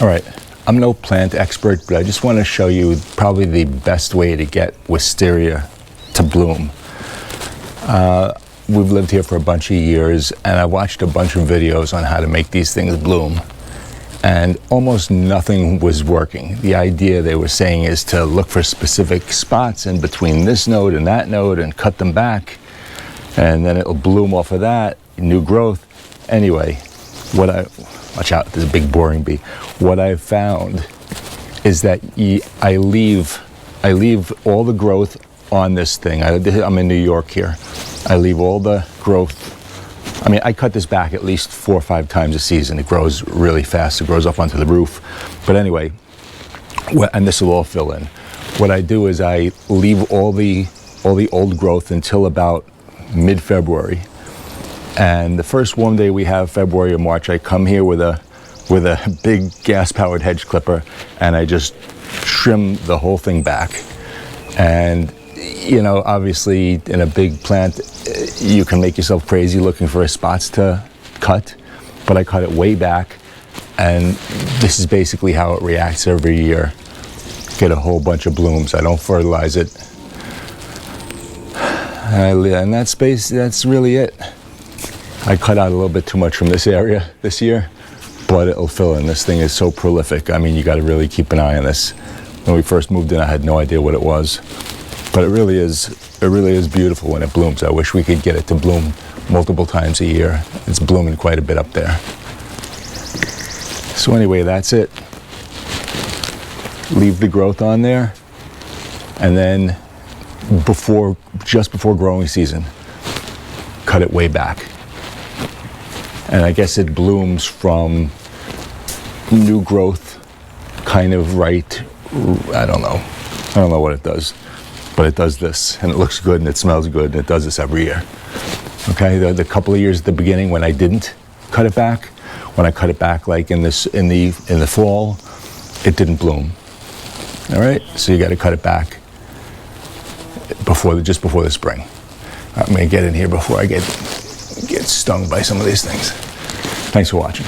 All right, I'm no plant expert, but I just want to show you probably the best way to get wisteria to bloom. We've lived here for a bunch of years, and I watched a bunch of videos on how to make these things bloom, and almost nothing was working. The idea they were saying is to look for specific spots in between this node and that node and cut them back, and then it'll bloom off of that, new growth. Anyway, watch out, there's a big boring bee. What I've found is that I leave all the growth on this thing. I'm in New York here. I leave all the growth. I mean, I cut this back at least 4 or 5 times a season. It grows really fast. It grows up onto the roof. But anyway, and this will all fill in. What I do is I leave all the old growth until about mid-February. And the first warm day we have, February or March, I come here with a big gas-powered hedge clipper, and I just trim the whole thing back. And you know, obviously in a big plant, you can make yourself crazy looking for spots to cut, but I cut it way back, and this is basically how it reacts every year. Get a whole bunch of blooms. I don't fertilize it. And that's really it. I cut out a little bit too much from this area this year, but it'll fill in. This thing is so prolific. I mean, you got to really keep an eye on this. When we first moved in, I had no idea what it was. But it really is beautiful when it blooms. I wish we could get it to bloom multiple times a year. It's blooming quite a bit up there. So anyway, that's it. Leave the growth on there, and then just before growing season, cut it way back. And I guess it blooms from new growth, kind of right. I don't know what it does. But it does this, and it looks good, and it smells good, and it does this every year. Okay, the couple of years at the beginning when I didn't cut it back, when I cut it back like in the fall, it didn't bloom. All right, so you got to cut it back just before the spring. I'm gonna get in here before I get stung by some of these things. Thanks for watching.